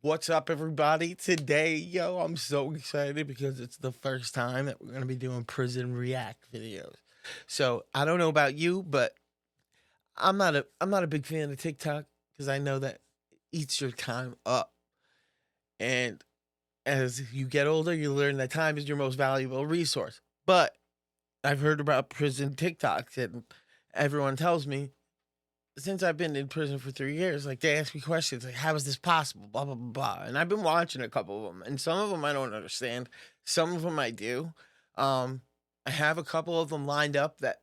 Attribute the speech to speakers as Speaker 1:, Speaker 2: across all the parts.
Speaker 1: What's up, everybody? Today, I'm so excited because it's the first time that we're going to be doing prison react videos. So, I don't know about you, but I'm not a big fan of TikTok because I know that it eats your time up. And as you get older, you learn that time is your most valuable resource. But I've heard about prison TikToks, and everyone tells me since I've been in prison for 3 years, like they ask me questions like, "How is this possible?" Blah blah blah blah. And I've been watching a couple of them, and some of them I don't understand. Some of them I do. Um, I have a couple of them lined up that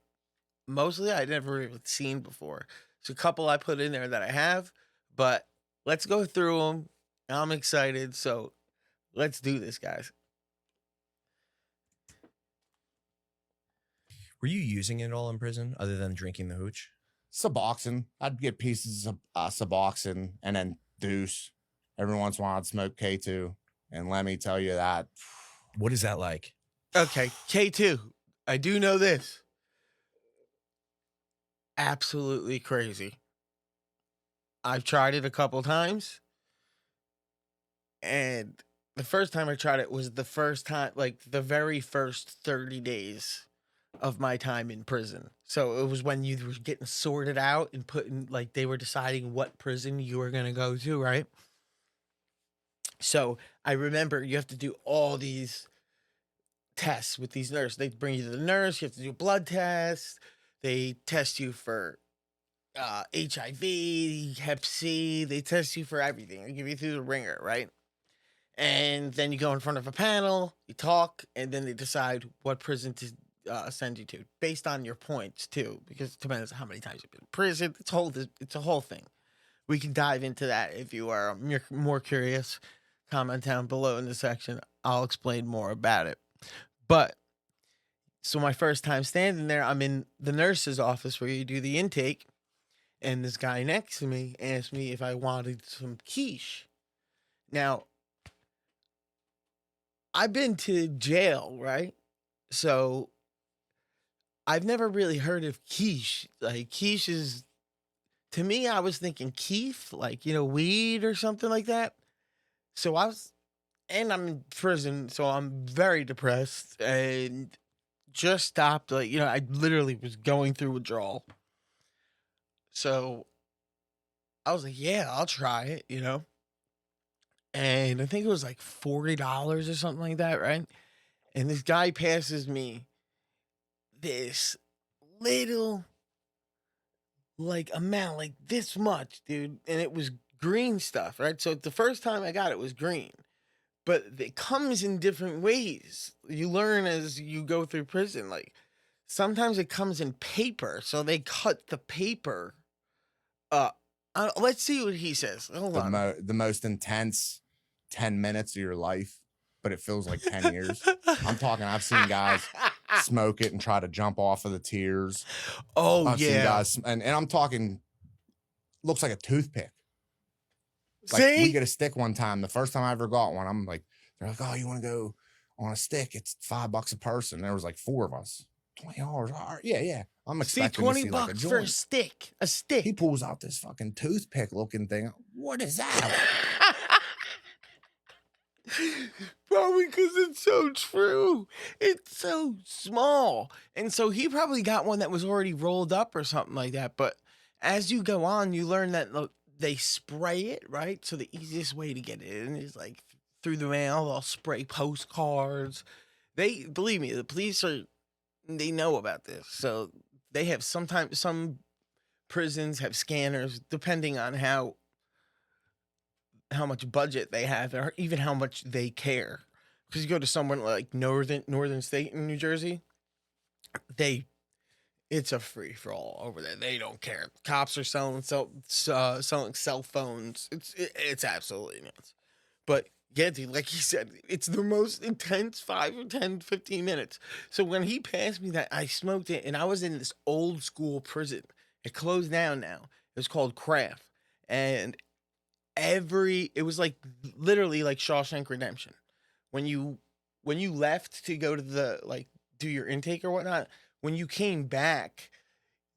Speaker 1: mostly I never even seen before. So a couple I put in there that I have, but let's go through them. I'm excited, so let's do this, guys.
Speaker 2: Were you using it all in prison other than drinking the hooch?
Speaker 3: Suboxone. I'd get pieces of Suboxone and then Deuce. Every once in a while, I'd smoke K2. And let me tell you that.
Speaker 2: What is that like?
Speaker 1: Okay, K2. I do know this. Absolutely crazy. I've tried it a couple times, and the first time I tried it was the first time, like the very first 30 days of my time in prison. So it was when you were getting sorted out and putting, like, they were deciding what prison you were going to go to, right? So I remember you have to do all these tests with these nurses. They bring you to the nurse, you have to do a blood test, they test you for HIV, Hep C, they test you for everything. They give you through the ringer, right? And then you go in front of a panel, you talk, and then they decide what prison to send you to based on your points too, because it depends on how many times you've been in prison. It's a whole thing. We can dive into that if you are more curious. Comment down below in the section. I'll explain more about it. But so my first time standing there, I'm in the nurse's office where you do the intake, and this guy next to me asked me if I wanted some quiche. Now, I've been to jail, right? So I've never really heard of quiche. Like, quiche is, to me, I was thinking keef, like, weed or something like that. So and I'm in prison, so I'm very depressed and just stopped. Like, I literally was going through withdrawal. So I was like, yeah, I'll try it. And I think it was like $40 or something like that, right? And this guy passes me this little, like, amount, like this much, dude. And it was green stuff, right? So the first time I got it was green, but it comes in different ways. You learn as you go through prison. Like, sometimes it comes in paper, so they cut the paper up. Let's see what he says. Hold on.
Speaker 3: The most intense 10 minutes of your life, but it feels like 10 years. I'm talking, I've seen guys smoke it and try to jump off of the tears.
Speaker 1: Oh,
Speaker 3: I've seen
Speaker 1: yeah.
Speaker 3: guys, and I'm talking, looks like a toothpick. Like,
Speaker 1: See?
Speaker 3: we get a stick one time. The first time I ever got one, I'm like, they're like, "Oh, you want to go on a stick? It's $5 a person." There was like 4 of us. $20. All right. Yeah. I'm expecting
Speaker 1: $20
Speaker 3: to see like a
Speaker 1: for a
Speaker 3: joint.
Speaker 1: stick. A stick.
Speaker 3: He pulls out this fucking toothpick looking thing. What is that?
Speaker 1: Probably because it's so true. It's so small. And so he probably got one that was already rolled up or something like that. But as you go on, you learn that they spray it, right? So the easiest way to get it in is like through the mail. They'll spray postcards. Believe me, the police they know about this. So they have sometimes, some prisons have scanners, depending on how much budget they have, or even how much they care. Because you go to somewhere like Northern State in New Jersey, it's a free for all over there. They don't care. Cops are selling cell phones. It's absolutely nuts. But yeah, dude, like he said, it's the most intense 5 or 10, 15 minutes. So when he passed me that, I smoked it, and I was in this old school prison. It closed down now. It was called Craft. And it was like literally like Shawshank Redemption. When you left to go to the, like, do your intake or whatnot, when you came back,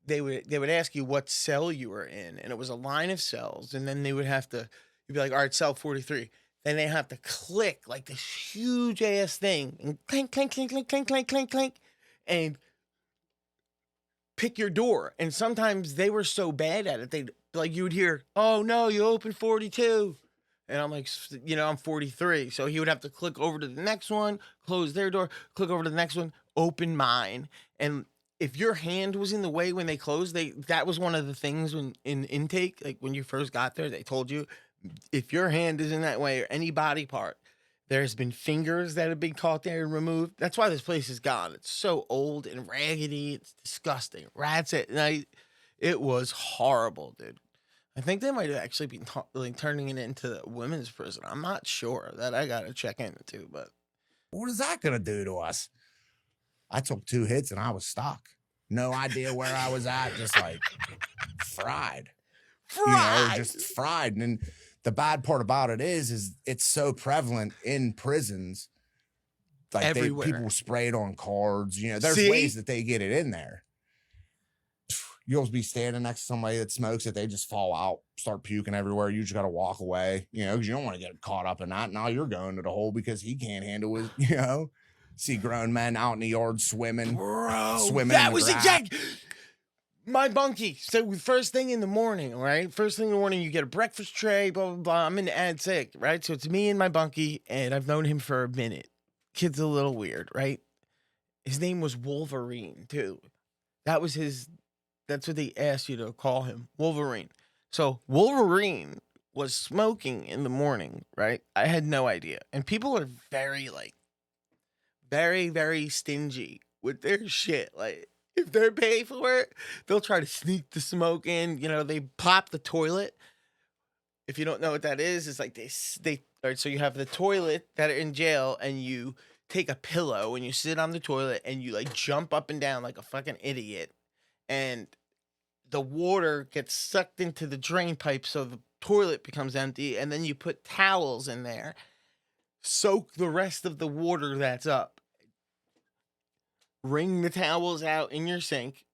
Speaker 1: they would ask you what cell you were in, and it was a line of cells, and then they would have to You'd be like, all right, cell 43. Then they have to click like this huge ass thing and clink, clink, clink, clink, clink, clink, clink, clink, and pick your door. And sometimes they were so bad at it, they like you would hear, oh no, you opened 42. And I'm like, I'm 43. So he would have to click over to the next one, close their door, click over to the next one, open mine. And if your hand was in the way when they closed, that was one of the things when in intake, like when you first got there, they told you if your hand is in that way or any body part, there's been fingers that have been caught there and removed. That's why this place is gone. It's so old and raggedy. It's disgusting. Rats at night. It was horrible, dude. I think they might have actually been turning it into the women's prison. I'm not sure. That I got to check into, but
Speaker 3: What is that gonna do to us? I took 2 hits and I was stuck. No idea where I was at, just like fried. Just fried. And then the bad part about it is it's so prevalent in prisons. Like people spray it on cards. There's ways that they get it in there. You'll be standing next to somebody that smokes it. They just fall out, start puking everywhere. You just got to walk away, because you don't want to get caught up in that. Now you're going to the hole because he can't handle it, See grown men out in the yard swimming.
Speaker 1: Bro,
Speaker 3: swimming.
Speaker 1: That was exactly my bunkie. So first thing in the morning, right? First thing in the morning, you get a breakfast tray, blah, blah, blah. I'm in the ad sick, right? So it's me and my bunkie, and I've known him for a minute. Kid's a little weird, right? His name was Wolverine, too. That's what they asked you to call him, Wolverine. So Wolverine was smoking in the morning, right? I had no idea. And people are very, very, very stingy with their shit. Like, if they're paid for it, they'll try to sneak the smoke in. They pop the toilet. If you don't know what that is, it's like they all right, so you have the toilet that are in jail, and you take a pillow and you sit on the toilet and you jump up and down like a fucking idiot. And the water gets sucked into the drain pipe so the toilet becomes empty, and then you put towels in there, soak the rest of the water that's up, wring the towels out in your sink,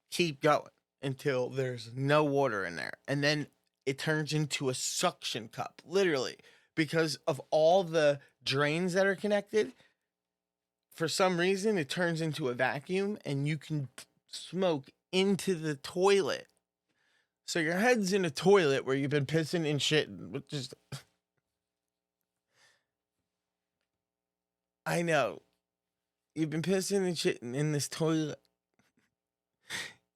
Speaker 1: keep going until there's no water in there, and then it turns into a suction cup, literally, because of all the drains that are connected. For some reason, it turns into a vacuum, and you can smoke into the toilet. So your head's in a toilet where you've been pissing and shitting, which is, I know, you've been pissing and shitting in this toilet,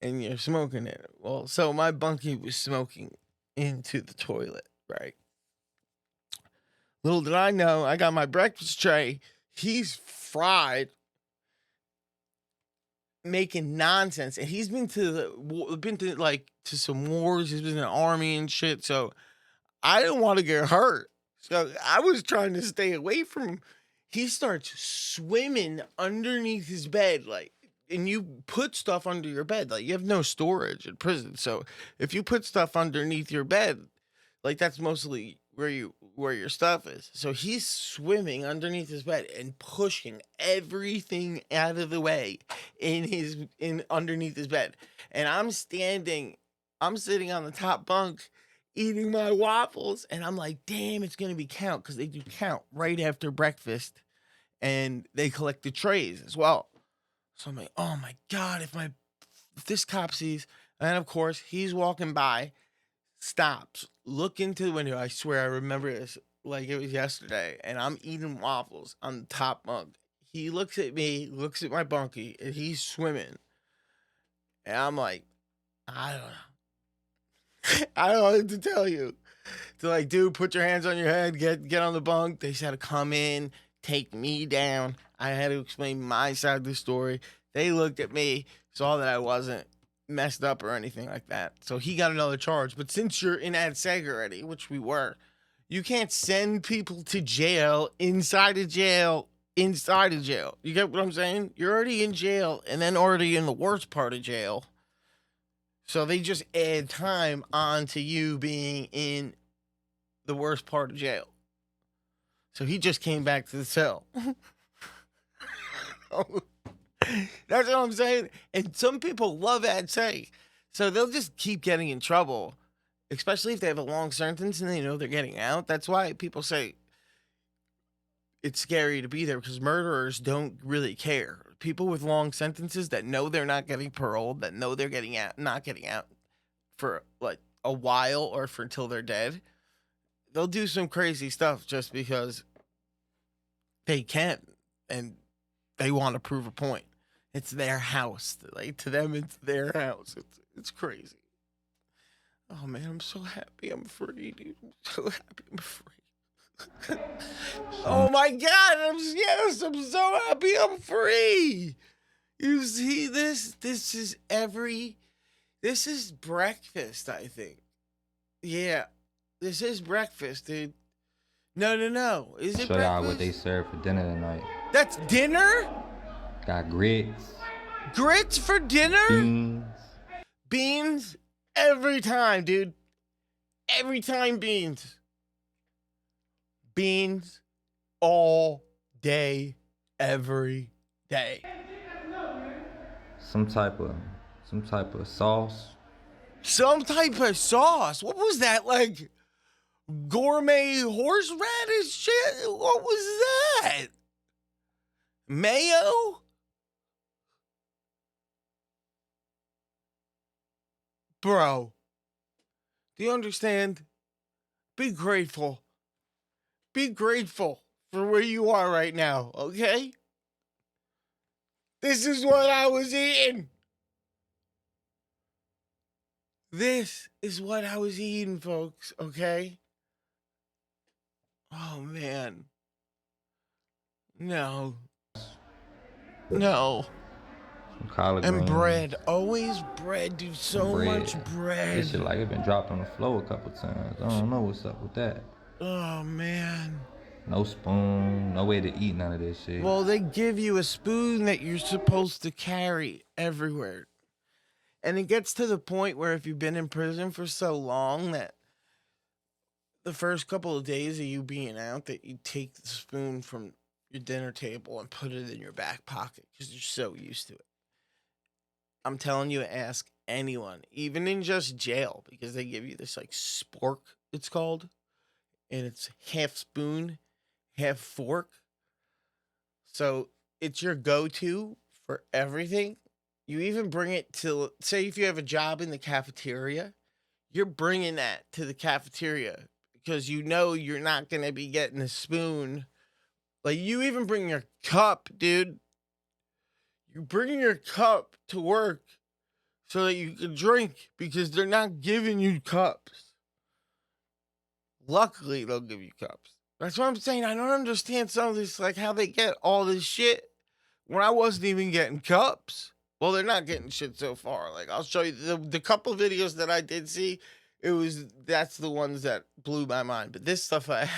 Speaker 1: and you're smoking it. Well, so my bunkie was smoking into the toilet, right? Little did I know, I got my breakfast tray. He's fried, making nonsense, and he's been to some wars. He's been in the army and shit. So I didn't want to get hurt, so I was trying to stay away from him. He starts swimming underneath his bed, and you put stuff under your bed. You have no storage in prison, so if you put stuff underneath your bed, that's mostly where your stuff is. So he's swimming underneath his bed and pushing everything out of the way in underneath his bed. And I'm sitting on the top bunk eating my waffles, and I'm like, damn, it's gonna be count, because they do count right after breakfast, and they collect the trays as well. So I'm like, oh my God, if this cop sees, and of course he's walking by, stops, look into the window. I swear I remember this like it was yesterday, and I'm eating waffles on the top bunk. He looks at me, looks at my bunkie, and he's swimming. And I'm like, I don't know. I don't know what to tell you. They're like, dude, put your hands on your head, get on the bunk. They had to come in, take me down. I had to explain my side of the story. They looked at me, saw that I wasn't messed up or anything like that. So he got another charge. But since you're in ad seg already, which we were, you can't send people to jail inside of jail. You get what I'm saying? You're already in jail and then already in the worst part of jail. So they just add time onto you being in the worst part of jail. So he just came back to the cell. That's what I'm saying. And some people love ad seg. So they'll just keep getting in trouble. especially if they have a long sentence and they know they're getting out. That's why people say it's scary to be there, because murderers don't really care. People with long sentences that know they're not getting paroled, that know they're getting out, not getting out for like a while or for until they're dead, they'll do some crazy stuff just because they can and they want to prove a point. It's their house. Like, to them, it's their house. It's crazy. Oh man, I'm so happy I'm free, dude. I'm so happy I'm free. Oh my God, I'm so happy I'm free. You see this? This is breakfast, I think. Yeah, this is breakfast, dude. No. Is it
Speaker 4: Show y'all what they
Speaker 1: breakfast?
Speaker 4: serve for dinner tonight.
Speaker 1: That's dinner?
Speaker 4: Got grits,
Speaker 1: Grits for dinner?
Speaker 4: beans,
Speaker 1: Beans every time, dude. Every time beans. Beans all day, every day.
Speaker 4: some type of sauce.
Speaker 1: Some type of sauce. What was that? Like gourmet horseradish shit? What was that? Mayo? Bro, do you understand? Be grateful. Be grateful for where you are right now, okay? This is what I was eating. This is what I was eating, folks, okay? Oh, man. No.
Speaker 4: Some collard
Speaker 1: And
Speaker 4: greens,
Speaker 1: bread. Always bread, dude. So
Speaker 4: bread.
Speaker 1: much
Speaker 4: This shit
Speaker 1: bread.
Speaker 4: like it been dropped on the floor a couple times. I don't know what's up with that.
Speaker 1: Oh, man.
Speaker 4: No spoon, no way to eat none of this shit.
Speaker 1: Well, they give you a spoon that you're supposed to carry everywhere. And it gets to the point where if you've been in prison for so long that the first couple of days of you being out, that you take the spoon from your dinner table and put it in your back pocket because you're so used to it. I'm telling you, ask anyone, even in just jail, because they give you this like spork, it's called, and it's half spoon, half fork. So it's your go-to for everything. You even bring it to, say, if you have a job in the cafeteria, you're bringing that to the cafeteria because you know you're not going to be getting a spoon. Like, you even bring your cup, dude. You bring your cup to work so that you can drink because they're not giving you cups. Luckily, they'll give you cups. That's what I'm saying. I don't understand some of this, like how they get all this shit when I wasn't even getting cups. Well, they're not getting shit so far. Like, I'll show you the couple videos that I did see. That's the ones that blew my mind. But this stuff, I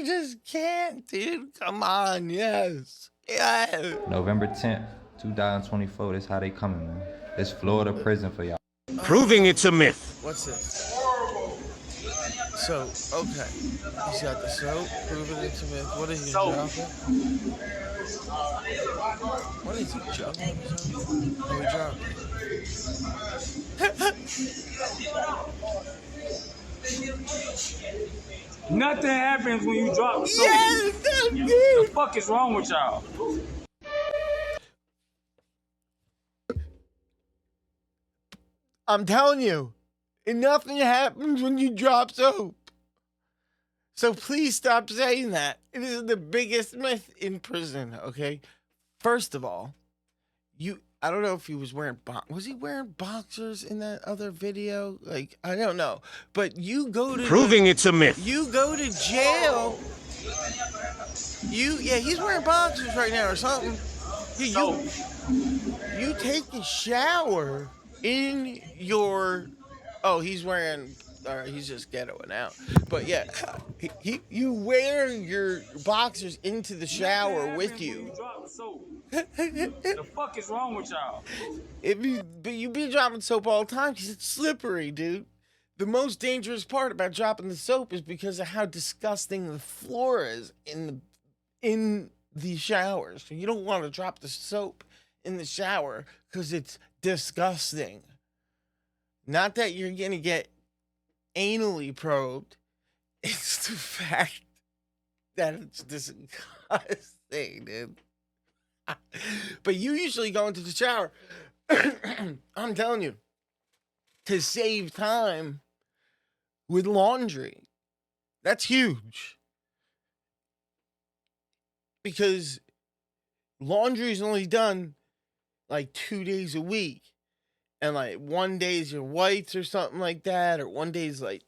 Speaker 1: just can't, dude. Come on, yes. Yeah.
Speaker 4: November 10th, 2024, this how they coming, man. This Florida prison for y'all.
Speaker 5: Proving it's a myth.
Speaker 1: What's this? So, okay. He's got the soap, proving it's a myth. What is he dropping? What is he dropping? Oh, he dropped it.
Speaker 6: Nothing happens when you drop soap.
Speaker 1: Yes,
Speaker 6: The
Speaker 1: dude.
Speaker 6: fuck is wrong with y'all?
Speaker 1: I'm telling you, nothing happens when you drop soap. So please stop saying that. It is the biggest myth in prison, okay? First of all, I don't know if he was wearing was he wearing boxers in that other video? Like, I don't know. But you go to
Speaker 5: Proving it's a myth.
Speaker 1: You go to jail. He's wearing boxers right now or something. You take a shower in your. Oh, he's wearing. He's just ghettoing out. But yeah, you wear your boxers into the shower with you.
Speaker 6: The fuck is wrong with y'all?
Speaker 1: But you be dropping soap all the time because it's slippery, dude. The most dangerous part about dropping the soap is because of how disgusting the floor is in the shower. So you don't want to drop the soap in the shower because it's disgusting. Not that you're gonna get anally probed. It's the fact that it's disgusting, dude. But you usually go into the shower. I'm telling you, to save time with laundry. That's huge. Because laundry is only done like 2 days a week. And like one day is your whites or something like that. Or one day is like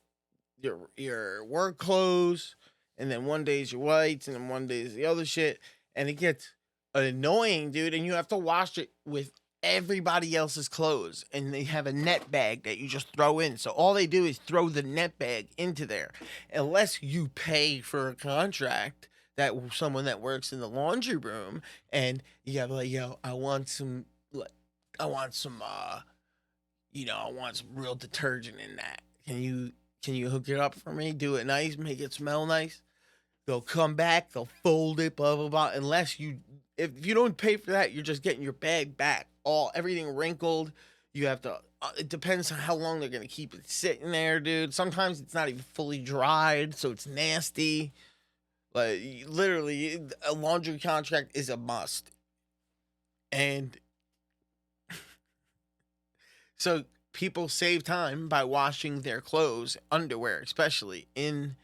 Speaker 1: your work clothes. And then one day is your whites. And then one day is the other shit. And it gets annoying, dude. And you have to wash it with everybody else's clothes. And they have a net bag that you just throw in. So all they do is throw the net bag into there. Unless you pay for a contract that someone that works in the laundry room, and you have like, yo, I want some real detergent in that. Can you hook it up for me? Do it nice, make it smell nice. They'll come back, they'll fold it, blah blah blah. If you don't pay for that, you're just getting your bag back, everything wrinkled. You have to. It depends on how long they're gonna keep it sitting there, dude. Sometimes it's not even fully dried, so it's nasty. Like, literally, a laundry contract is a must. And so people save time by washing their clothes, underwear especially, in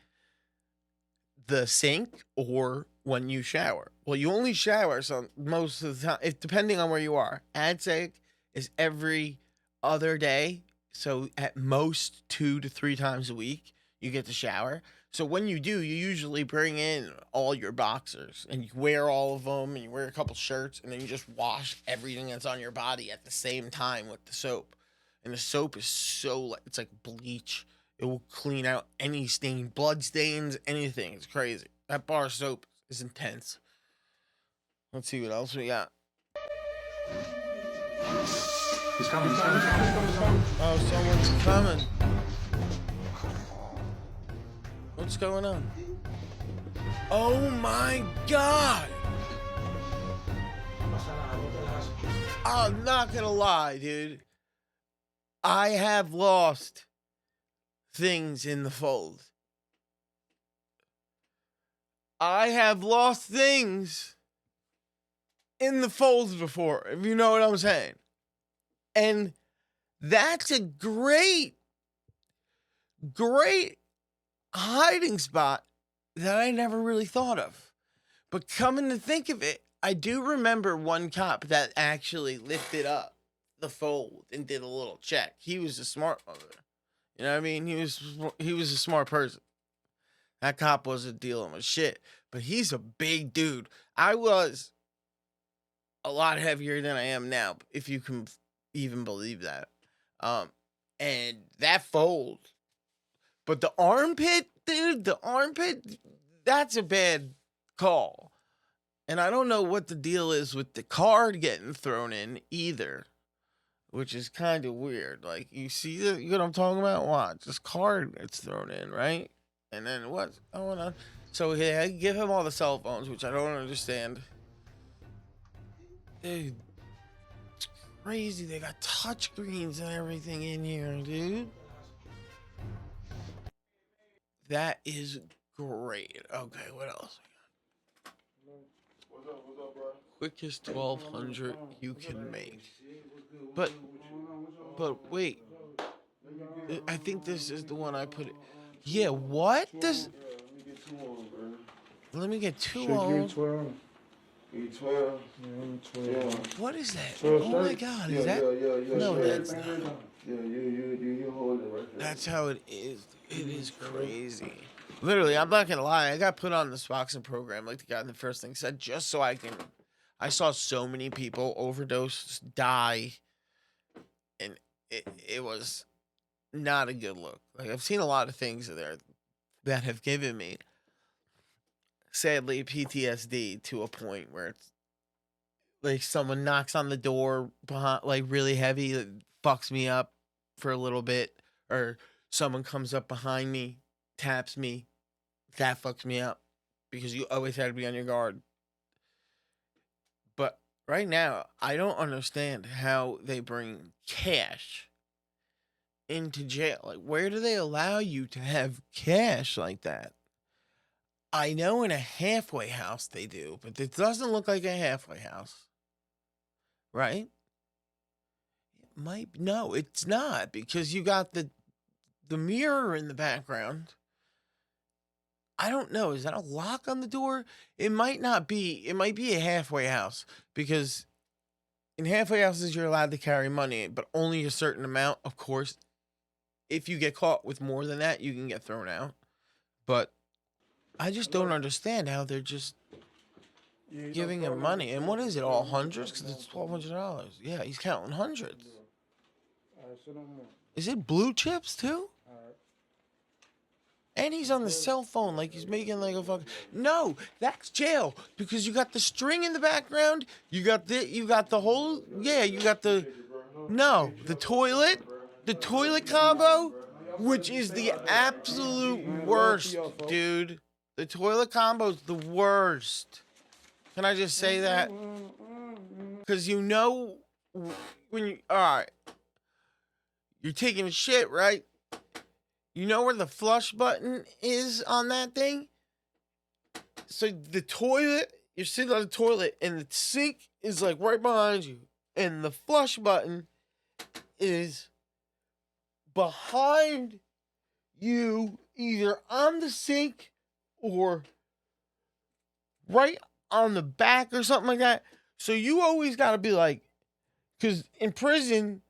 Speaker 1: the sink or when you shower. Well, you only shower most of the time, depending on where you are. I'd say is every other day. So at most 2 to 3 times a week, you get to shower. So when you do, you usually bring in all your boxers and you wear all of them and you wear a couple shirts and then you just wash everything that's on your body at the same time with the soap. And the soap is it's like bleach. It will clean out any stain, blood stains, anything. It's crazy. That bar of soap is intense. Let's see what else we got.
Speaker 6: He's coming.
Speaker 1: Oh, someone's coming. What's going on? Oh my God! I'm not gonna lie, dude. I have lost things in the fold. I have lost things in the folds before, if you know what I'm saying. And that's a great hiding spot that I never really thought of. But coming to think of it, I do remember one cop that actually lifted up the fold and did a little check. He was a smart mother. You know what I mean? He was a smart person. That cop wasn't dealing with shit. But he's a big dude. I was a lot heavier than I am now, if you can even believe that. And that fold. But the armpit, dude, that's a bad call. And I don't know what the deal is with the card getting thrown in either, which is kind of weird. Like, you know what I'm talking about? Watch, this card gets thrown in, right? And then what's going on? So yeah, give him all the cell phones, which I don't understand. Dude, it's crazy. They got touchscreens and everything in here, dude. That is great. Okay, what else?
Speaker 6: What's up, bro?
Speaker 1: Quickest 1200 you can make. But wait. I think this is the one I put it. Yeah, what? Let me get two on.
Speaker 6: 12. Eat 12. Yeah, 12.
Speaker 1: What is that?
Speaker 6: 12
Speaker 1: Oh my
Speaker 6: straight?
Speaker 1: God,
Speaker 6: Yeah,
Speaker 1: is that?
Speaker 6: yeah,
Speaker 1: No,
Speaker 6: straight.
Speaker 1: that's not.
Speaker 6: Yeah, you hold it right there.
Speaker 1: That's how it is. It is crazy. Literally, I'm not gonna lie. I got put on this boxing program, like the guy in the first thing said, just so I can. I saw so many people overdose, die, and it was not a good look. Like, I've seen a lot of things there that have given me, sadly, PTSD to a point where it's like someone knocks on the door behind, like really heavy, that fucks me up for a little bit, or someone comes up behind me, taps me, that fucks me up because you always have to be on your guard. But right now, I don't understand how they bring cash into jail. Like, where do they allow you to have cash like that? I know in a halfway house they do, but it doesn't look like a halfway house, right? No, it's not, because you got the mirror in the background. I don't know. Is that a lock on the door? It might not be. It might be a halfway house, because in halfway houses you're allowed to carry money, but only a certain amount. Of course, if you get caught with more than that, you can get thrown out. But I just don't understand how they're just giving him money. And what is it, all hundreds? Because it's $1,200. Yeah, he's counting hundreds. Is it blue chips too? And he's on the cell phone like he's making like a fucking... No, that's jail, because you got the string in the background. You got the whole... Yeah, you got the... No, the toilet combo, which is the absolute worst, dude. The toilet combo's the worst. Can I just say that? Because you know when you... All right. You're taking a shit, right? You know where the flush button is on that thing? So the toilet, you're sitting on the toilet, and the sink is like right behind you. And the flush button is behind you, either on the sink or right on the back or something like that. So you always got to be like, because in prison,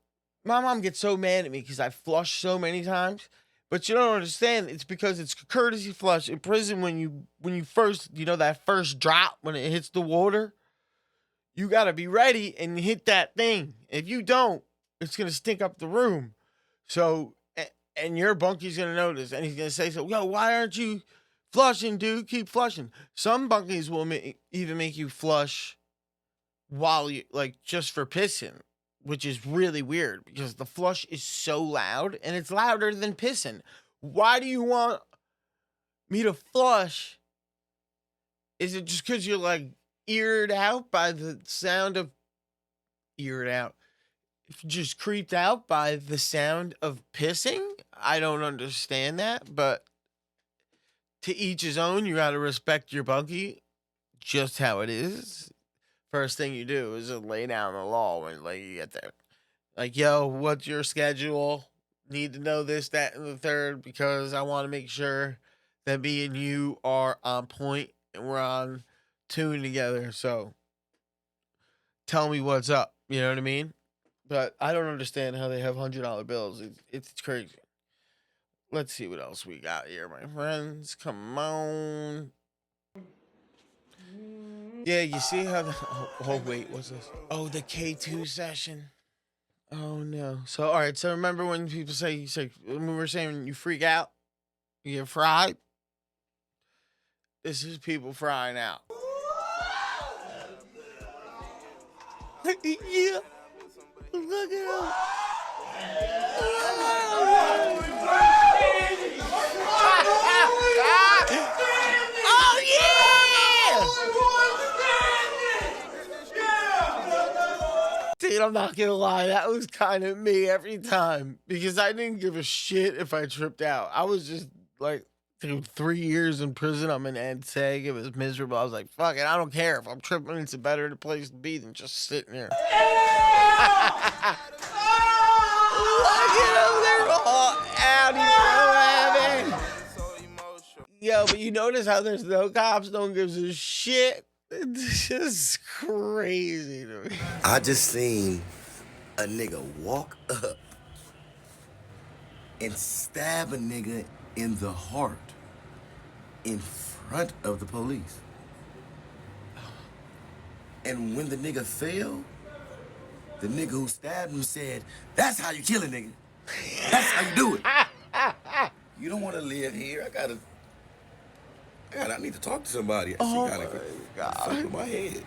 Speaker 1: my mom gets so mad at me because I flush so many times. But you don't understand. It's because it's a courtesy flush. In prison, when you first, that first drop, when it hits the water, you got to be ready and hit that thing. If you don't, it's going to stink up the room. So, and your bunky's going to notice, and he's going to say, so, yo, why aren't you flushing, dude? Keep flushing. Some bunkies will even make you flush while you, like, just for pissing, which is really weird because the flush is so loud, and it's louder than pissing. Why do you want me to flush? Is it just because you're, like, eared out by the sound of... Eared out. Just creeped out by the sound of pissing? I don't understand that, but to each his own. You got to respect your bunkie just how it is. First thing you do is just lay down the law when you get there. Like, yo, what's your schedule? Need to know this, that, and the third, because I want to make sure that me and you are on point and we're on tune together. So tell me what's up. You know what I mean? But I don't understand how they have $100 bills. It's crazy. Let's see what else we got here, my friends. Come on. Yeah, you see how the... Oh, wait, what's this? Oh, the K2 session. Oh, no. So, all right, so remember when people say when we were saying you freak out, you get fried? This is people frying out. Yeah. Look at him. Oh, yeah! Dude, I'm not gonna lie, that was kind of me every time, because I didn't give a shit if I tripped out. I was just like, dude, 3 years in prison, I'm in ANSAG, it was miserable. I was like, fuck it, I don't care. If I'm tripping, it's a better place to be than just sitting here. Look at them, they're all out, he's so happy. Yo, but you notice how there's no cops, no one gives a shit. It's just crazy to me.
Speaker 7: I just seen a nigga walk up and stab a nigga in the heart in front of the police. And when the nigga fell, the nigga who stabbed him said, "That's how you kill a nigga. That's how you do it. You don't want to live here. I need to talk to somebody."
Speaker 1: Oh
Speaker 7: my God. With my head.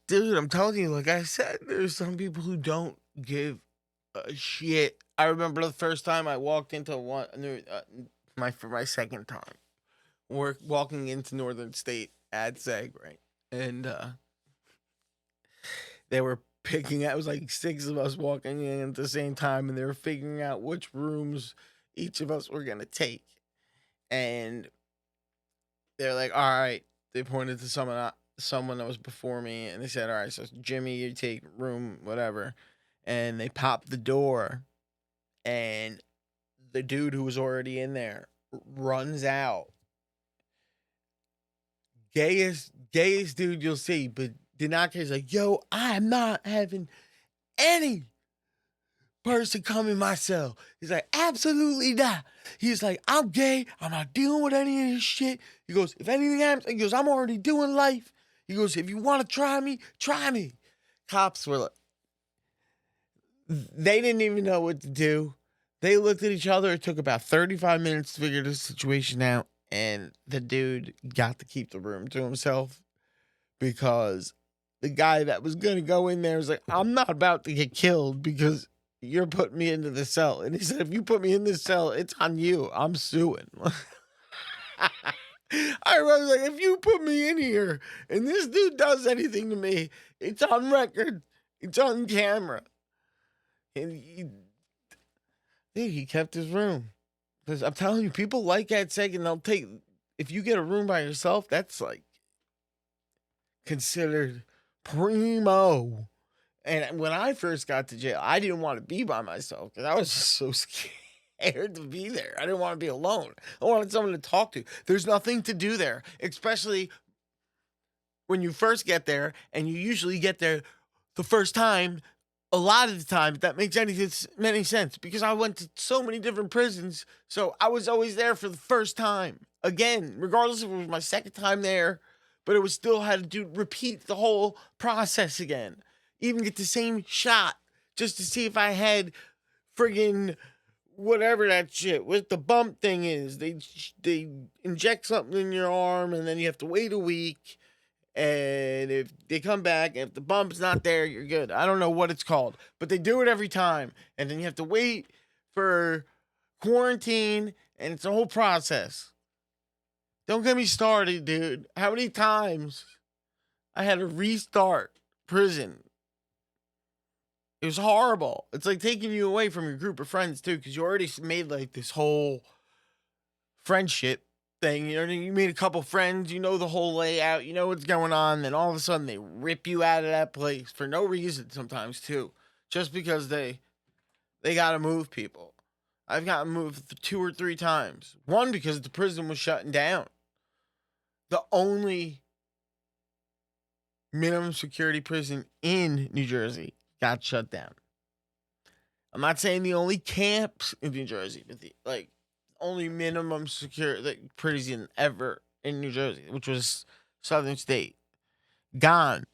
Speaker 1: Dude, I'm telling you, like I said, there's some people who don't give a shit. I remember the first time I walked into for my second time, walking into Northern State, at SEG, right? And they were picking out, it was like 6 of us walking in at the same time, and they were figuring out which rooms each of us were going to take. And they're like, all right, they pointed to someone that was before me, and they said, all right, so Jimmy, you take room, whatever. And they popped the door, and the dude who was already in there runs out. Gayest dude you'll see, but did not care. He's like, yo, I'm not having any person come in my cell. He's like, absolutely not. He's like, I'm gay. I'm not dealing with any of this shit. He goes, if anything happens, he goes, I'm already doing life. He goes, if you want to try me, try me. Cops were like, they didn't even know what to do. They looked at each other. It took about 35 minutes to figure this situation out. And the dude got to keep the room to himself because the guy that was going to go in there was like, I'm not about to get killed because you're putting me into the cell. And he said, if you put me in this cell, it's on you. I'm suing. I was like, if you put me in here and this dude does anything to me, it's on record. It's on camera. And he kept his room. Because I'm telling you, people like at SEG, and they'll take, if you get a room by yourself, that's like considered primo. And when I first got to jail, I didn't want to be by myself because I was just so scared to be there. I didn't want to be alone. I wanted someone to talk to. There's nothing to do there, especially when you first get there, and you usually get there the first time. A lot of the time, if that makes any sense, because I went to so many different prisons, so I was always there for the first time. Again, regardless if it was my second time there, but it was still had to repeat the whole process again. Even get the same shot just to see if I had friggin' whatever that shit, what the bump thing is. They inject something in your arm, and then you have to wait a week. And if they come back, if the bump's not there, you're good. I don't know what it's called, but they do it every time. And then you have to wait for quarantine, and it's a whole process. Don't get me started, dude. How many times I had to restart prison? It was horrible. It's like taking you away from your group of friends, too, because you already made like this whole friendship thing. You know, you meet a couple friends, you know the whole layout, you know what's going on, then all of a sudden they rip you out of that place for no reason sometimes too, just because they gotta move people. I've gotten moved 2 or 3 times. One, because the prison was shutting down. The only minimum security prison in New Jersey got shut down. I'm not saying the only camps in New Jersey, but the only minimum security prison ever in New Jersey, which was Southern State, gone.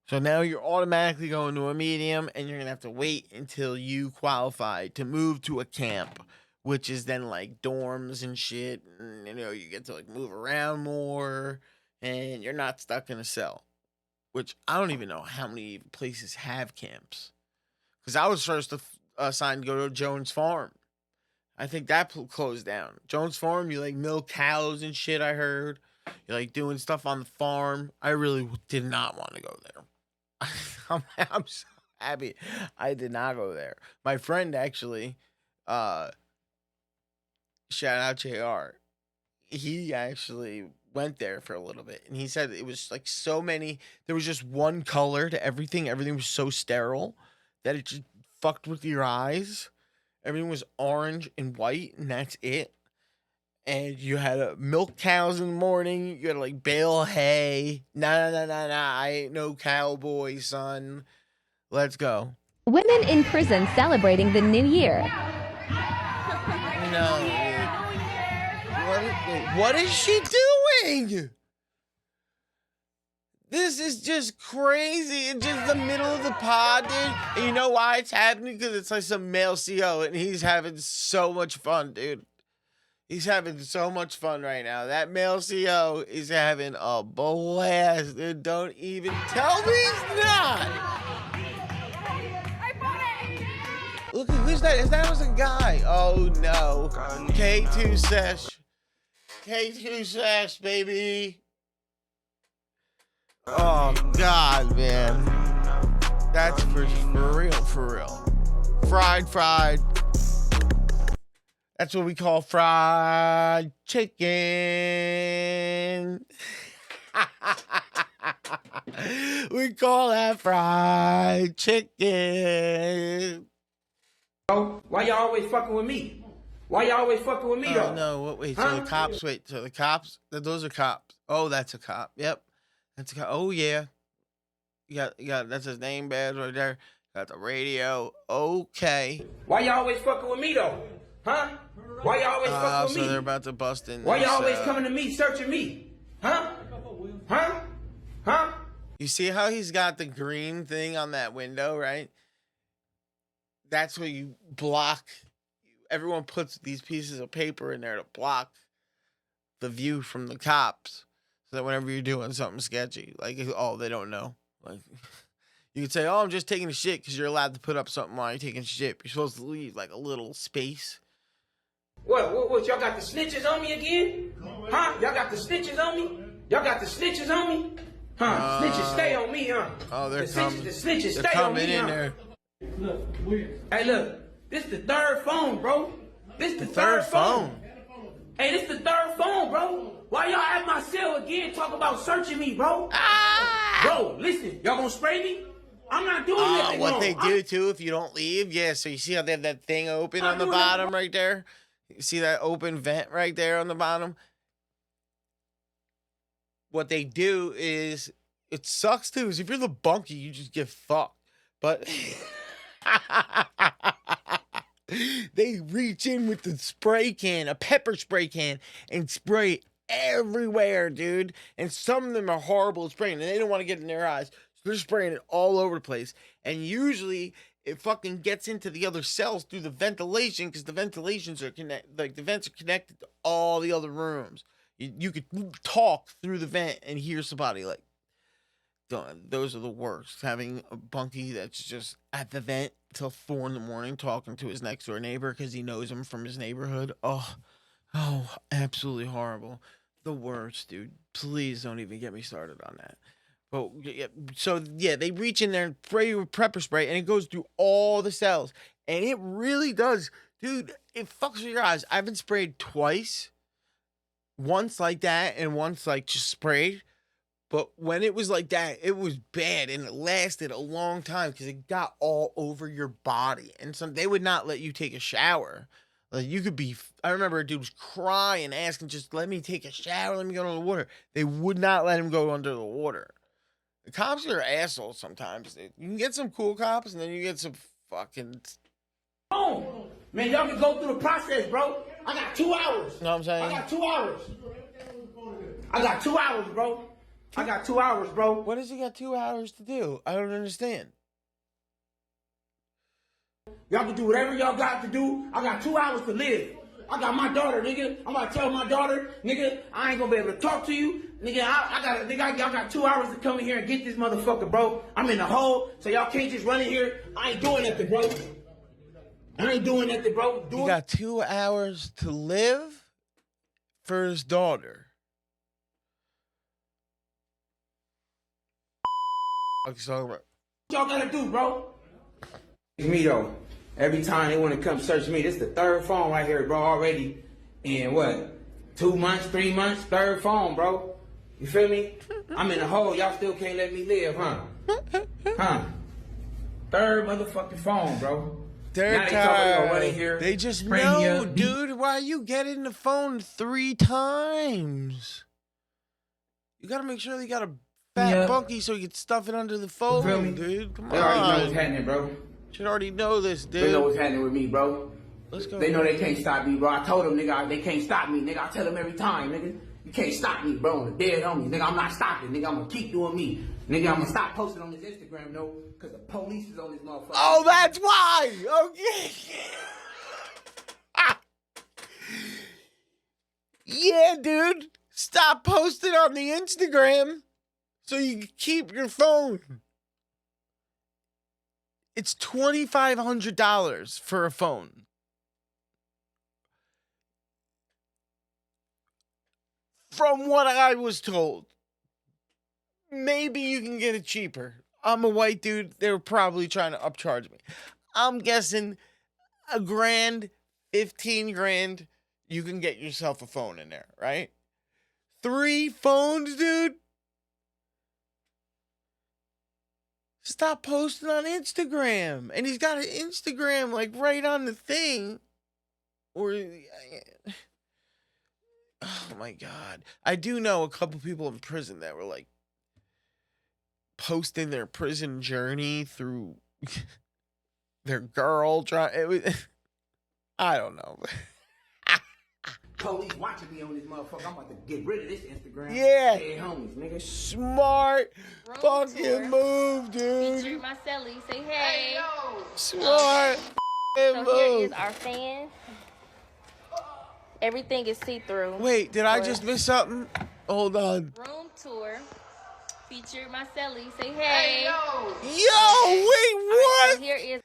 Speaker 1: So now you're automatically going to a medium, and you're going to have to wait until you qualify to move to a camp, which is then like dorms and shit. And, you know, you get to like move around more, and you're not stuck in a cell, which I don't even know how many places have camps. Because I was first assigned to go to Jones Farm. I think that closed down. Jones Farm, you like milk cows and shit, I heard. You're like doing stuff on the farm. I really did not want to go there. I'm so happy I did not go there. My friend actually, shout out JR, he actually went there for a little bit. And he said it was like so many, there was just one color to everything. Everything was so sterile that it just fucked with your eyes. Everything was orange and white, and that's it. And you had milk cows in the morning. You had to like bale hay. Nah. I ain't no cowboy, son. Let's go.
Speaker 8: Women in prison celebrating the new year.
Speaker 1: No. What is she doing? This is just crazy. It's just the middle of the pod, dude. And you know why it's happening? Because it's like some male CO, and he's having so much fun, dude. He's having so much fun right now. That male CO is having a blast, dude. Don't even tell me he's not. Look, who's that? That was a guy. Oh, no. K2 Sesh. K2 Sesh, baby. Oh God, man. That's for real, for real. Fried. That's what we call fried chicken. We call that fried chicken.
Speaker 6: Why y'all always fucking with me? Why y'all always fucking with me, though?
Speaker 1: No, wait, so the cops, those are cops. Oh, that's a cop. Yep. That's a cop. Oh, yeah. You got, that's his name badge right there. Got the radio. Okay.
Speaker 6: Why y'all always fucking with me, though? Huh? Why y'all always fucking with
Speaker 1: So
Speaker 6: me?
Speaker 1: they're about to bust in.
Speaker 6: Why y'all always coming to me, searching me? Huh? Huh? Huh?
Speaker 1: You see how he's got the green thing on that window, right? That's where you block. Everyone puts these pieces of paper in there to block the view from the cops. So that whenever you're doing something sketchy, like, oh, they don't know. Like, you could say, oh, I'm just taking a shit, because you're allowed to put up something while you're taking a shit. You're supposed to leave, like, a little space.
Speaker 6: What, y'all got the snitches on me again? Huh? Y'all got the snitches on me? Y'all got the snitches on me? Huh? Snitches stay on me, huh?
Speaker 1: Oh, they're coming.
Speaker 6: The snitches
Speaker 1: They're
Speaker 6: stay on
Speaker 1: coming
Speaker 6: me,
Speaker 1: in
Speaker 6: huh?
Speaker 1: there.
Speaker 6: Hey, look. This the third phone, bro. This the
Speaker 1: Third phone.
Speaker 6: Hey, this the third phone, bro. Why y'all at my cell again talk about searching me, bro? Bro, listen. Y'all gonna spray me? I'm not doing nothing
Speaker 1: What
Speaker 6: wrong.
Speaker 1: they do, too, if you don't leave, yeah, so you see how they have that thing open on the bottom right there? You see that open vent right there on the bottom? What they do is, it sucks, too, is if you're the bunkie, you just get fucked. But they reach in with the spray can, a pepper spray can, and spray everywhere, dude. And some of them are horrible at spraying, and they don't want to get in their eyes. So they're spraying it all over the place. And usually it fucking gets into the other cells through the ventilation, because the ventilations are the vents are connected to all the other rooms. You could talk through the vent and hear somebody like, those are the worst. Having a bunkie that's just at the vent till 4 a.m. talking to his next door neighbor because he knows him from his neighborhood. Oh, absolutely horrible. The worst, dude. Please don't even get me started on that. But yeah, they reach in there and spray with pepper spray, and it goes through all the cells, and it really does, dude. It fucks with your eyes. I've been sprayed twice. Once like that, and once like just sprayed. But when it was like that, it was bad, and it lasted a long time because it got all over your body. And they would not let you take a shower. Like, you could be, I remember a dude was crying, asking, just let me take a shower, let me go under the water. They would not let him go under the water. The cops are assholes sometimes. You can get some cool cops, and then you get some fucking...
Speaker 6: Oh, man, y'all can go through the process, bro. I got 2 hours.
Speaker 1: You know what I'm saying?
Speaker 6: I got 2 hours. I got 2 hours, bro. I got 2 hours, bro.
Speaker 1: What does he got 2 hours to do? I don't understand.
Speaker 6: Y'all can do whatever y'all got to do. I got 2 hours to live. I got my daughter, nigga. I'm about to tell my daughter, nigga, I ain't gonna be able to talk to you. Nigga, y'all got 2 hours to come in here and get this motherfucker, bro. I'm in the hole, so y'all can't just run in here. I ain't doing nothing, bro. I ain't doing nothing, bro.
Speaker 1: He got 2 hours to live for his daughter.
Speaker 6: What y'all gotta do, bro? It's me, though. Every time they want to come search me, this is the third phone right here, bro, already. In what? 2 months, 3 months, third phone, bro. You feel me? I'm in the hole. Y'all still can't let me live, huh? Huh? Third motherfucking phone, bro.
Speaker 1: Third time. They just know, dude. Why you getting the phone 3 times? You gotta make sure they got a fat bunkie so you can stuff it under the phone, dude. Come on.
Speaker 6: They already know what's happening, bro.
Speaker 1: Should already know this, dude.
Speaker 6: They know what's happening with me, bro.
Speaker 1: Let's go.
Speaker 6: They know they can't stop me, bro. I told them, nigga, they can't stop me, nigga. I tell them every time, nigga. You can't stop me, bro. I'm dead on me, nigga. I'm not stopping, nigga. I'm gonna keep doing me, nigga. I'm gonna stop posting on this Instagram, though, because the police is on this motherfucker.
Speaker 1: Oh, that's why. Okay. Yeah, dude. Stop posting on the Instagram so you can keep your phone. It's $2,500 for a phone. From what I was told. maybe you can get it cheaper. I'm a white dude. They were probably trying to upcharge me. I'm guessing $1,000, 15 grand, you can get yourself a phone in there, right? 3 phones, dude. Stop posting on Instagram. And he's got an Instagram like right on the thing. Or, oh my God. I do know a couple people in prison that were like posting their prison journey through their girl. I don't know.
Speaker 6: Police watching me on this motherfucker. I'm about to get rid of this Instagram.
Speaker 1: Yeah.
Speaker 6: Hey, homies, nigga.
Speaker 1: Smart
Speaker 9: Room
Speaker 1: fucking
Speaker 9: tour.
Speaker 1: move, dude.
Speaker 9: Feature my celly. Say hey.
Speaker 1: Smart
Speaker 9: So
Speaker 1: move.
Speaker 9: here is our fan. Everything is see-through.
Speaker 1: Wait, did I just miss something? Hold on.
Speaker 9: Room tour. Feature my celly. Say hey.
Speaker 1: Yo, wait, what?
Speaker 9: So here is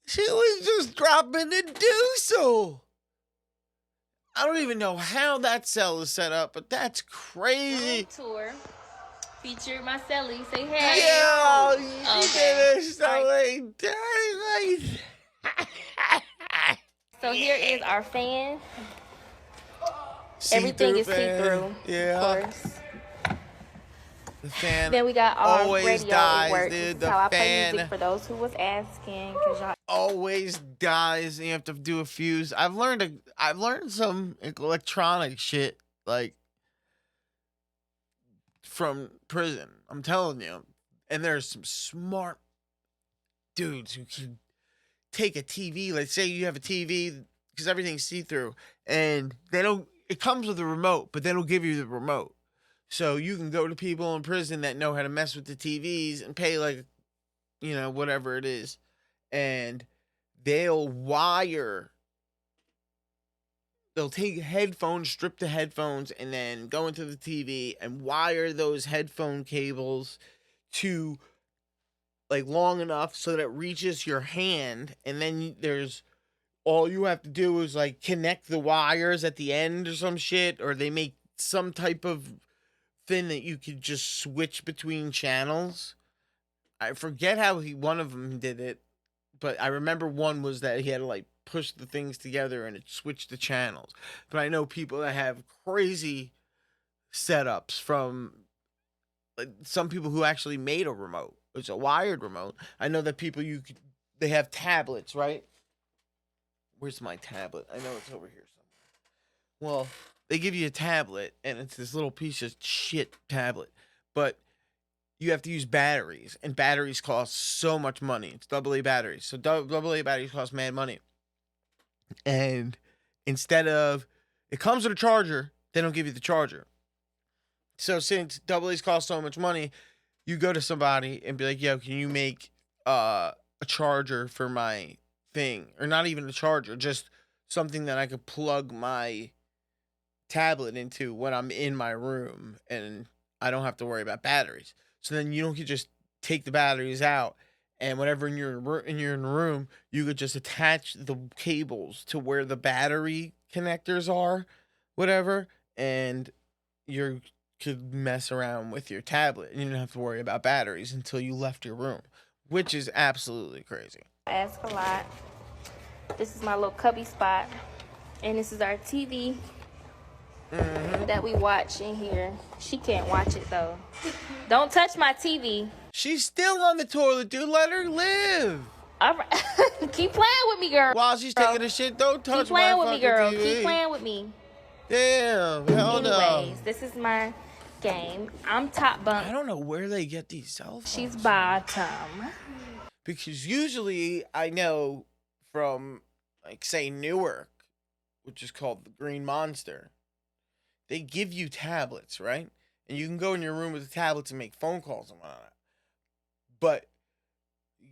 Speaker 1: She was just dropping the doozle. I don't even know how that cell is set up, but that's crazy.
Speaker 9: room tour. Feature my celly. Say hey.
Speaker 1: Yo, she
Speaker 9: Okay.
Speaker 1: did it so like dirty.
Speaker 9: So here is our fan. Everything is see-through.
Speaker 1: Yeah.
Speaker 9: Of course.
Speaker 1: The fan
Speaker 9: Then we got our
Speaker 1: always
Speaker 9: radio.
Speaker 1: dies,
Speaker 9: It works.
Speaker 1: dude.
Speaker 9: This is
Speaker 1: The
Speaker 9: how I play
Speaker 1: fan
Speaker 9: music for those who was asking. Cause y'all
Speaker 1: always dies, and you have to do a fuse. I've learned some electronic shit like from prison. I'm telling you, and there's some smart dudes who can take a TV. Let's say you have a TV because everything's see through, and they don't. It comes with a remote, but they don't give you the remote. So you can go to people in prison that know how to mess with the TVs and pay like, whatever it is. And they'll take headphones, strip the headphones, and then go into the TV and wire those headphone cables to like long enough so that it reaches your hand. And then all you have to do is like connect the wires at the end or some shit, or they make some type of thing that you could just switch between channels. I forget how one of them did it, but I remember one was that he had to like push the things together and it switched the channels. But I know people that have crazy setups from like, some people who actually made a remote. It's a wired remote. I know that people they have tablets, right? Where's my tablet? I know it's over here somewhere. Well, they give you a tablet, and it's this little piece of shit tablet. But you have to use batteries, and batteries cost so much money. It's AA batteries. So AA batteries cost mad money. And instead of, it comes with a charger, they don't give you the charger. So since AA's cost so much money, you go to somebody and be like, yo, can you make a charger for my thing? Or not even a charger, just something that I could plug my tablet into when I'm in my room and I don't have to worry about batteries. So then you could just take the batteries out, and whenever you're in the room, you could just attach the cables to where the battery connectors are, whatever, and you could mess around with your tablet and you don't have to worry about batteries until you left your room, which is absolutely crazy.
Speaker 9: I ask a lot. This is my little cubby spot, and this is our TV that we watch in here. She can't watch it though. Don't touch my TV.
Speaker 1: She's still on the toilet, dude. Let her live.
Speaker 9: All right. Keep playing with me, girl.
Speaker 1: While she's taking a shit, don't touch
Speaker 9: Keep playing
Speaker 1: my
Speaker 9: with me,
Speaker 1: fucking
Speaker 9: girl.
Speaker 1: TV.
Speaker 9: Keep playing with me.
Speaker 1: Damn, hell no.
Speaker 9: Anyways, this is my game. I'm top bunk.
Speaker 1: I don't know where they get these cell phones.
Speaker 9: She's bottom.
Speaker 1: Because usually I know from, like, say, Newark, which is called the Green Monster, they give you tablets, right? And you can go in your room with the tablets and make phone calls and whatnot. But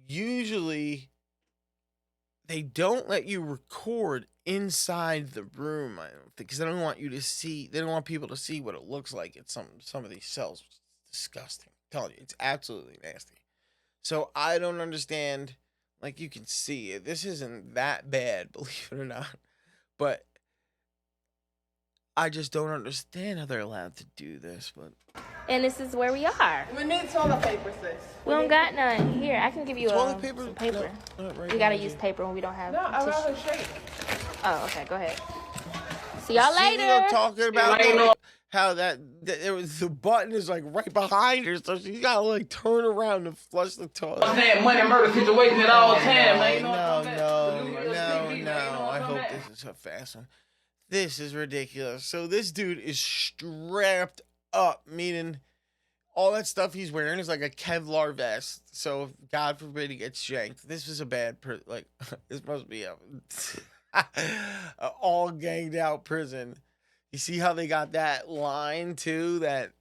Speaker 1: usually they don't let you record inside the room, I don't think, because they don't want you to see, they don't want people to see what it looks like at some of these cells. It's disgusting. I'm telling you, it's absolutely nasty. So I don't understand, like, you can see it. This isn't that bad, believe it or not. But I just don't understand how they're allowed to do this, but
Speaker 9: And this is where we are.
Speaker 10: We need toilet paper, sis.
Speaker 9: We don't got none. Here, I can give you
Speaker 1: toilet paper.
Speaker 9: some paper.
Speaker 1: No, right
Speaker 9: We gotta
Speaker 1: behind
Speaker 9: use
Speaker 1: you.
Speaker 9: paper when we don't have
Speaker 10: No, I'd
Speaker 9: tissue.
Speaker 10: rather shake.
Speaker 9: Oh, okay, go ahead. See y'all
Speaker 1: See
Speaker 9: later.
Speaker 1: what I'm talking about? Though? How that it was the button is like right behind her, so she gotta like turn around and flush the toilet.
Speaker 6: That money murder situation at all time, man. You know what I'm
Speaker 1: No. I hope this is a fast one. This is ridiculous. So this dude is strapped up, meaning all that stuff he's wearing is like a Kevlar vest. So if God forbid he gets shanked, this is a bad this must be a all ganged out prison. You see how they got that line too? That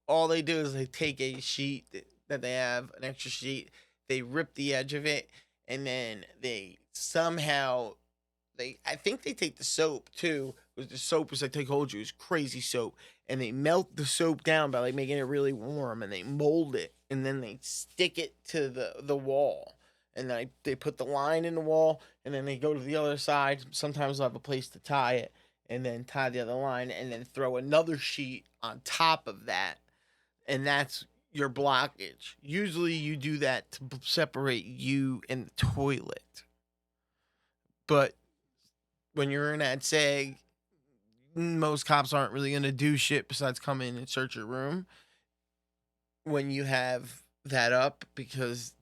Speaker 1: all they do is they take a sheet that they have, an extra sheet, they rip the edge of it, and then they somehow I think they take the soap too. The soap, as I told you, is crazy soap, and they melt the soap down by like making it really warm, and they mold it, and then they stick it to the wall, and then they put the line in the wall, and then they go to the other side. Sometimes they'll have a place to tie it, and then tie the other line, and then throw another sheet on top of that, and that's your blockage. Usually you do that to separate you and the toilet. But when you're in that SAG, most cops aren't really going to do shit besides come in and search your room when you have that up, because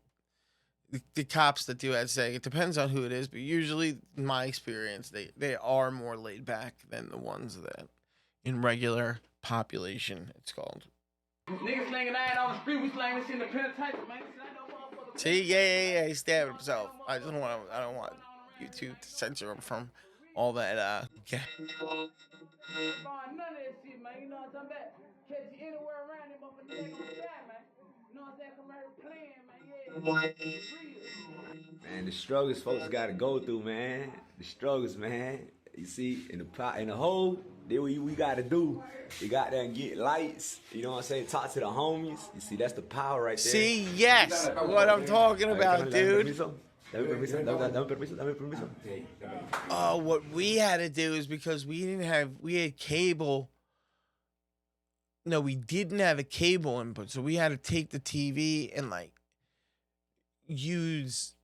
Speaker 1: the cops that do that SAG, it depends on who it is, but usually, in my experience, they are more laid back than the ones that in regular population, it's called.
Speaker 6: Niggas slinging iron on the street, we slang this in the penitentiary, man.
Speaker 1: See, yeah, he stabbed himself. I don't want YouTube to censor him from all that, okay.
Speaker 6: None of that shit, man. You know what I'm talking about? Catch you anywhere around them motherfuckers, they gonna die, man. You know what I'm saying? Come out here playing, man. Yeah.
Speaker 11: Man, the struggles folks gotta go through, man. The struggles, man. You see, in the hole, then we gotta do. We got there and get lights. You know what I'm saying? Talk to the homies. You see, that's the power right there.
Speaker 1: See, yes, what I'm talking about, dude. What we had to do is because we had cable. No, we didn't have a cable input, so we had to take the TV and like use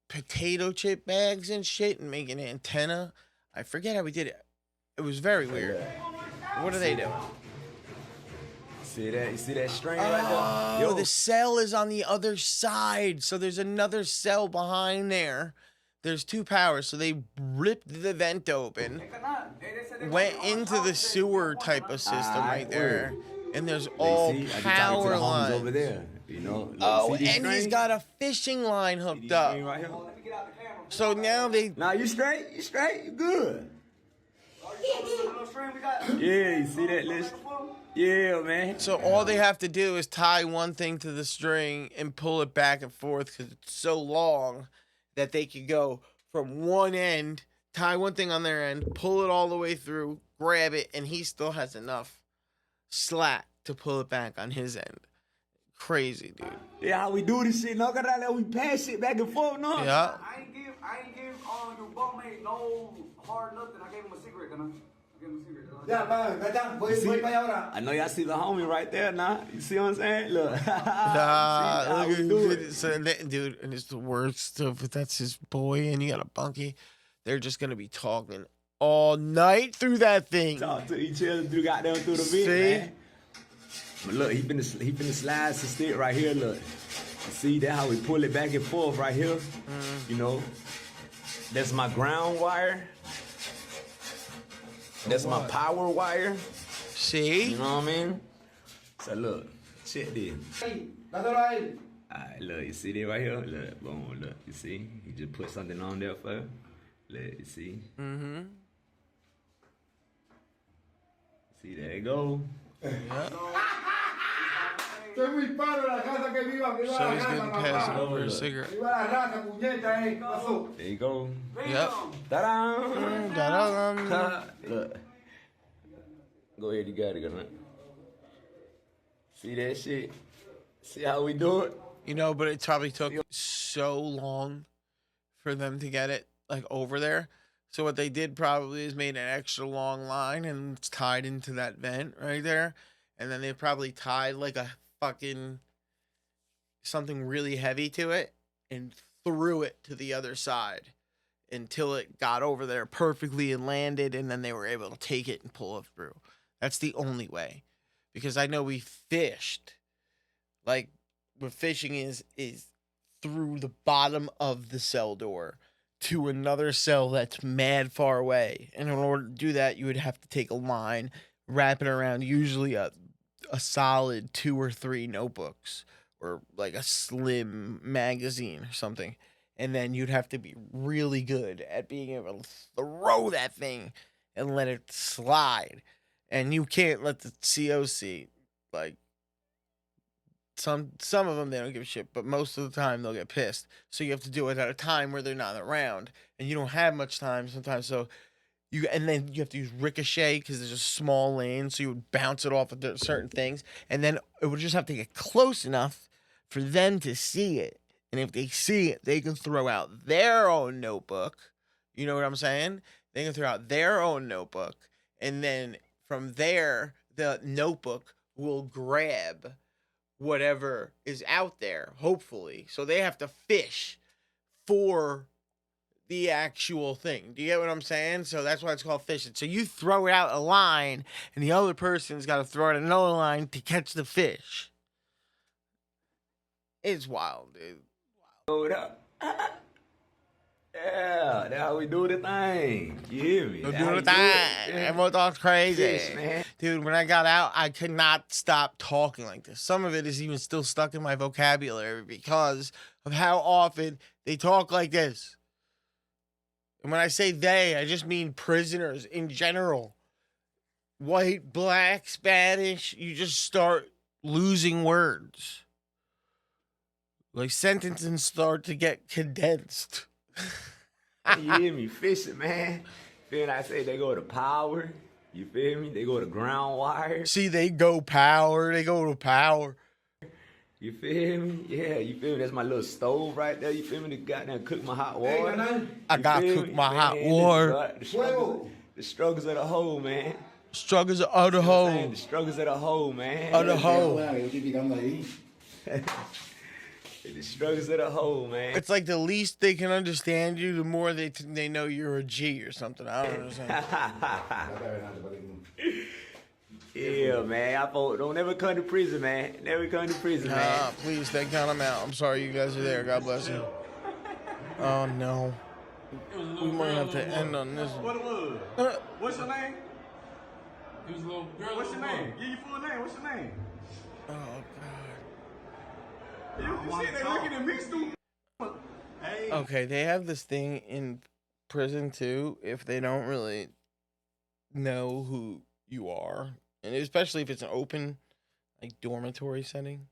Speaker 1: potato chip bags and shit and make an antenna. I forget how we did it. It was very weird. What are they doing?
Speaker 11: See that? You see that string right there?
Speaker 1: Yo, the cell is on the other side. So there's another cell behind there. There's two powers. So they ripped the vent open, went into the sewer type of system right there. And there's all power lines
Speaker 11: over there. You know?
Speaker 1: Oh, and he's got a fishing line hooked up.
Speaker 11: Right here?
Speaker 1: So now
Speaker 11: Nah, you straight? You good. Yeah, you see that list? Yeah, man.
Speaker 1: So all they have to do is tie one thing to the string and pull it back and forth because it's so long that they could go from one end, tie one thing on their end, pull it all the way through, grab it, and he still has enough slack to pull it back on his end. Crazy, dude.
Speaker 11: Yeah, how we do this shit, no? We pass shit back and forth, no?
Speaker 1: Yeah.
Speaker 12: I ain't give your buttmate no hard nothing. I gave him a cigarette, I gave him a cigarette.
Speaker 11: I know y'all see the homie right there, nah? You see what I'm saying? Look.
Speaker 1: Look at it. So dude, and it's the worst stuff. If that's his boy and you got a bunkie, they're just gonna be talking all night through that thing.
Speaker 11: Talk to each other through the vent, man. But look, he finna slide some stick right here, look. You see that how we pull it back and forth right here? You know, that's my ground wire. That's my power wire.
Speaker 1: See?
Speaker 11: You know what I mean? So look, check this. Alright, look, you see that right here? Look, boom, look, you see? He just put something on there for you. Look, you see?
Speaker 1: Mm-hmm.
Speaker 11: See, there you go.
Speaker 1: Yeah. So he's getting passed over a cigarette.
Speaker 11: There you go.
Speaker 1: Yep.
Speaker 11: Ta-da! Look. Go ahead, you got it, man. See that shit? See how we do it?
Speaker 1: You know, but it probably took so long for them to get it like over there. So what they did probably is made an extra long line and it's tied into that vent right there. And then they probably tied like a fucking something really heavy to it and threw it to the other side until it got over there perfectly and landed, and then they were able to take it and pull it through. That's the only way. Because I know we fished. Like what fishing is through the bottom of the cell door to another cell that's mad far away. And in order to do that, you would have to take a line, wrap it around usually a solid 2 or 3 notebooks or like a slim magazine or something. And then you'd have to be really good at being able to throw that thing and let it slide. And you can't let the COC, like, some of them, they don't give a shit, but most of the time they'll get pissed. So you have to do it at a time where they're not around, and you don't have much time sometimes. So and then you have to use ricochet because there's a small lane, so you would bounce it off of certain things, and then it would just have to get close enough for them to see it. And if they see it, they can throw out their own notebook. You know what I'm saying? They can throw out their own notebook, and then from there, the notebook will grab whatever is out there, hopefully. So they have to fish for the actual thing. Do you get what I'm saying? So that's why it's called fishing. So you throw out a line, and the other person's got to throw out another line to catch the fish. It's wild, dude.
Speaker 11: Hold up. Yeah, that's how we do the thing. You hear me?
Speaker 1: We're
Speaker 11: That's how
Speaker 1: doing
Speaker 11: we
Speaker 1: the
Speaker 11: do
Speaker 1: thing.
Speaker 11: it. Yeah.
Speaker 1: Everyone talks crazy.
Speaker 11: Fish, man.
Speaker 1: Dude, when I got out, I could not stop talking like this. Some of it is even still stuck in my vocabulary because of how often they talk like this. And when I say they, I just mean prisoners in general. White, black, Spanish, you just start losing words. Like sentences start to get condensed.
Speaker 11: You hear me? Fishing, man. Then I say they go to power. You feel me? They go to ground wire.
Speaker 1: See, they go power. They go to power.
Speaker 11: You feel me? Yeah, you feel me? That's my little stove right there. You feel me? To goddamn cook my hot water.
Speaker 1: I gotta cook my hot water.
Speaker 11: The struggles of the hoe, man.
Speaker 1: Struggles of the hoe.
Speaker 11: The struggles of the hoe, man.
Speaker 1: Of the hoe.
Speaker 11: The struggles of the hoe, man.
Speaker 1: It's like the least they can understand you, the more they know you're a G or something. I don't understand.
Speaker 11: Yeah, man. I don't never come to prison, man. Never come to prison, man.
Speaker 1: Please, they count them out. I'm sorry you guys are there. God bless you. Oh, no. We might have to end on this one.
Speaker 12: What it was? What's your name? It was a little girl. What's your name? Give your full name. What's your name?
Speaker 1: Oh, God.
Speaker 12: You see, they looking at me stupid. Hey.
Speaker 1: Okay, they have this thing in prison, too, if they don't really know who you are. And especially if it's an open, like, dormitory setting.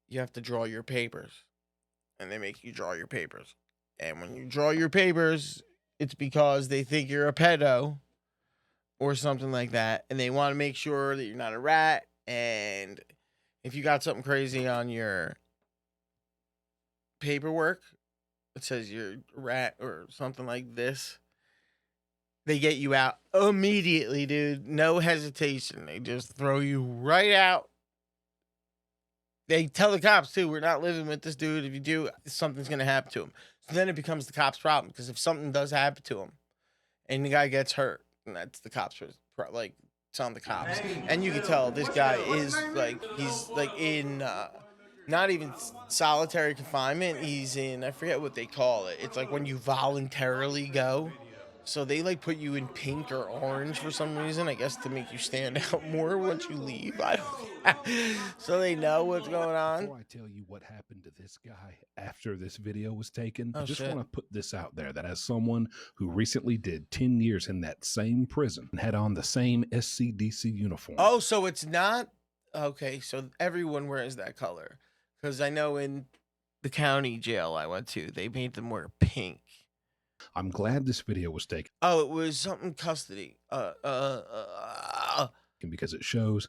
Speaker 1: You have to draw your papers. And they make you draw your papers. And when you draw your papers, it's because they think you're a pedo or something like that. And they want to make sure that you're not a rat. And if you got something crazy on your paperwork, it says you're a rat or something like this, they get you out immediately, dude. No hesitation. They just throw you right out. They tell the cops, too, we're not living with this dude. If you do, something's going to happen to him. So then it becomes the cop's problem, because if something does happen to him and the guy gets hurt, and that's the cops, like, it's on the cops. And you can tell this guy is, like, he's, like, in not even solitary confinement. He's in, I forget what they call it. It's like when you voluntarily go. So they, like, put you in pink or orange for some reason, I guess to make you stand out more once you leave. I don't so they know what's going on.
Speaker 10: Before I tell you what happened to this guy after this video was taken,
Speaker 1: Oh,
Speaker 10: I just
Speaker 1: shit.
Speaker 10: want to put this out there that as someone who recently did 10 years in that same prison and had on the same SCDC uniform.
Speaker 1: Oh, so it's not... Okay, so everyone wears that color. Because I know in the county jail I went to, they made them wear pink.
Speaker 10: I'm glad this video was taken.
Speaker 1: Oh, it was something custody.
Speaker 10: Because it shows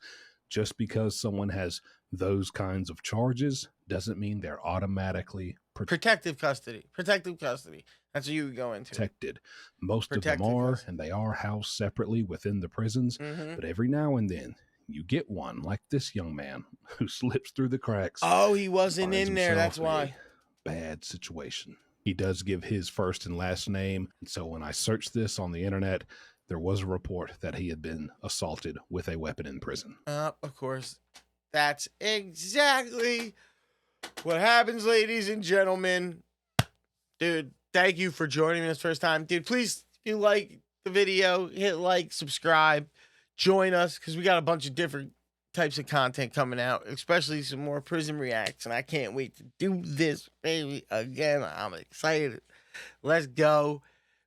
Speaker 10: just because someone has those kinds of charges doesn't mean they're automatically
Speaker 1: Protective custody. Protective custody. That's what you would go into.
Speaker 10: protected. Most of
Speaker 1: Protective
Speaker 10: them are,
Speaker 1: custody.
Speaker 10: and they are housed separately within the prisons.
Speaker 1: Mhm.
Speaker 10: But every now and then, you get one like this young man who slips through the cracks.
Speaker 1: Oh, he wasn't
Speaker 10: finds
Speaker 1: in there. That's
Speaker 10: himself in
Speaker 1: why.
Speaker 10: a bad situation. He does give his first and last name. So when I searched this on the internet, there was a report that he had been assaulted with a weapon in prison.
Speaker 1: Of course. That's exactly what happens, ladies and gentlemen. Dude, thank you for joining me this first time. Dude, please, if you like the video, hit like, subscribe, join us, because we got a bunch of different types of content coming out, especially some more prison reacts, and I can't wait to do this, baby, again. I'm excited. Let's go.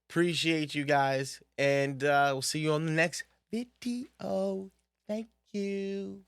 Speaker 1: Appreciate you guys, and we'll see you on the next video. Thank you.